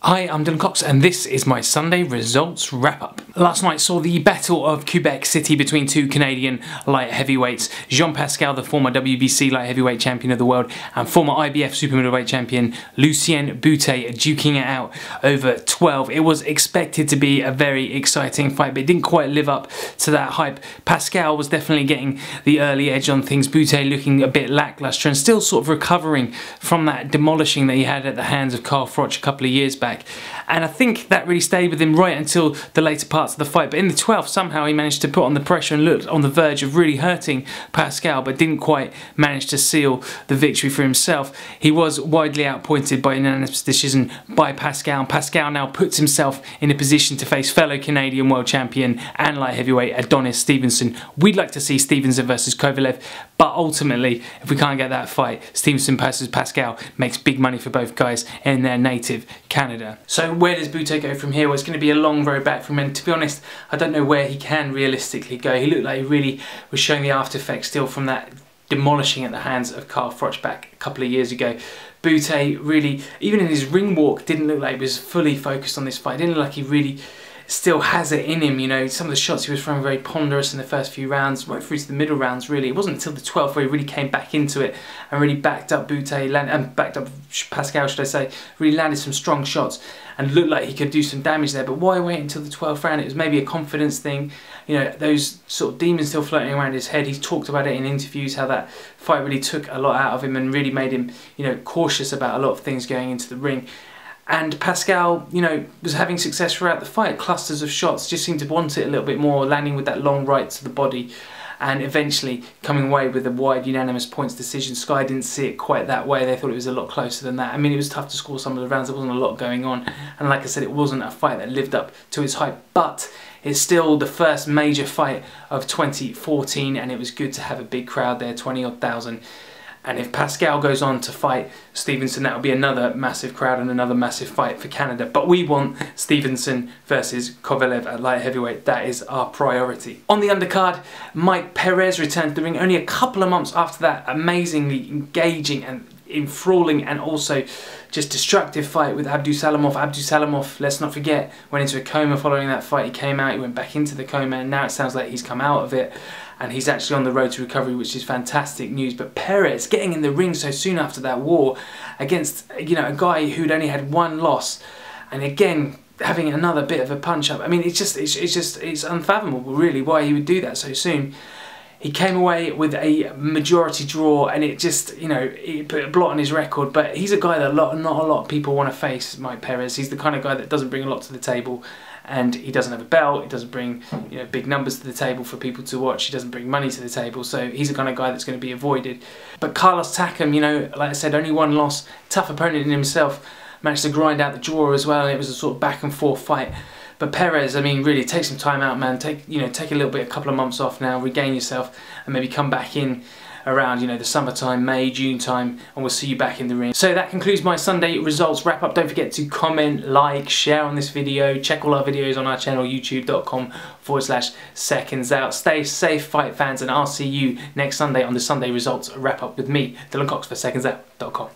Hi, I'm Dylan Cox and this is my Sunday results wrap-up. Last night saw the Battle of Quebec City between two Canadian light heavyweights, Pascal, the former WBC light heavyweight champion of the world, and former IBF super middleweight champion Lucien Bute duking it out over 12. It was expected to be a very exciting fight, but it didn't quite live up to that hype. Pascal was definitely getting the early edge on things, Bute looking a bit lackluster and still sort of recovering from that demolishing that he had at the hands of FROCH a couple of years back. And I think that really stayed with him right until the later parts of the fight. But in the 12th, somehow he managed to put on the pressure and looked on the verge of really hurting Pascal, but didn't quite manage to seal the victory for himself. He was widely outpointed by unanimous decision by Pascal. And Pascal now puts himself in a position to face fellow Canadian world champion and light heavyweight Adonis Stevenson. We'd like to see Stevenson versus Kovalev, but ultimately, if we can't get that fight, Stevenson versus Pascal makes big money for both guys in their native Canada. So where does Bute go from here? Well, it's going to be a long road back from him. To be honest, I don't know where he can realistically go. He looked like he really was showing the after effects still from that demolishing at the hands of FROCH back a couple of years ago. Bute really, even in his ring walk, didn't look like he was fully focused on this fight. Didn't look like he really still has it in him, you know. Some of the shots he was throwing very ponderous in the first few rounds, right through to the middle rounds really. It wasn't until the 12th where he really came back into it and really backed up backed up Pascal, should I say, really landed some strong shots and looked like he could do some damage there. But why wait until the 12th round? It was maybe a confidence thing, you know, those sort of demons still floating around his head. He's talked about it in interviews, how that fight really took a lot out of him and really made him, you know, cautious about a lot of things going into the ring. And Pascal, you know, was having success throughout the fight. Clusters of shots, just seemed to want it a little bit more, landing with that long right to the body and eventually coming away with a wide unanimous points decision. Sky didn't see it quite that way. They thought it was a lot closer than that. I mean, it was tough to score some of the rounds. There wasn't a lot going on. And like I said, it wasn't a fight that lived up to its hype. But it's still the first major fight of 2014 and it was good to have a big crowd there, 20-odd thousand. And if Pascal goes on to fight Stevenson, that'll be another massive crowd and another massive fight for Canada. But we want Stevenson versus Kovalev at light heavyweight. That is our priority. On the undercard, Mike Perez returned to the ring only a couple of months after that amazingly engaging and enthralling and also just destructive fight with Abdusalamov. Abdusalamov, let's not forget, went into a coma following that fight. He came out, he went back into the coma, and now it sounds like he's come out of it and he's actually on the road to recovery, which is fantastic news. But Perez getting in the ring so soon after that war against, you know, a guy who'd only had one loss, and again having another bit of a punch up. I mean, it's unfathomable really why he would do that so soon. He came away with a majority draw and it just, you know, it put a blot on his record. But he's a guy that not a lot of people want to face, Mike Perez. He's the kind of guy that doesn't bring a lot to the table and he doesn't have a belt. He doesn't bring, you know, big numbers to the table for people to watch. He doesn't bring money to the table. So he's the kind of guy that's going to be avoided. But Carlos Takam, you know, like I said, only one loss. Tough opponent in himself. Managed to grind out the draw as well. And it was a sort of back and forth fight. But Perez, I mean, really take some time out, man. Take a little bit, a couple of months off now, regain yourself, and maybe come back in around, you know, the summertime, May, June time, and we'll see you back in the ring. So that concludes my Sunday results wrap up. Don't forget to comment, like, share on this video. Check all our videos on our channel, youtube.com/seconds out. Stay safe, fight fans, and I'll see you next Sunday on the Sunday results wrap up with me, Dylan Cox for secondsout.com.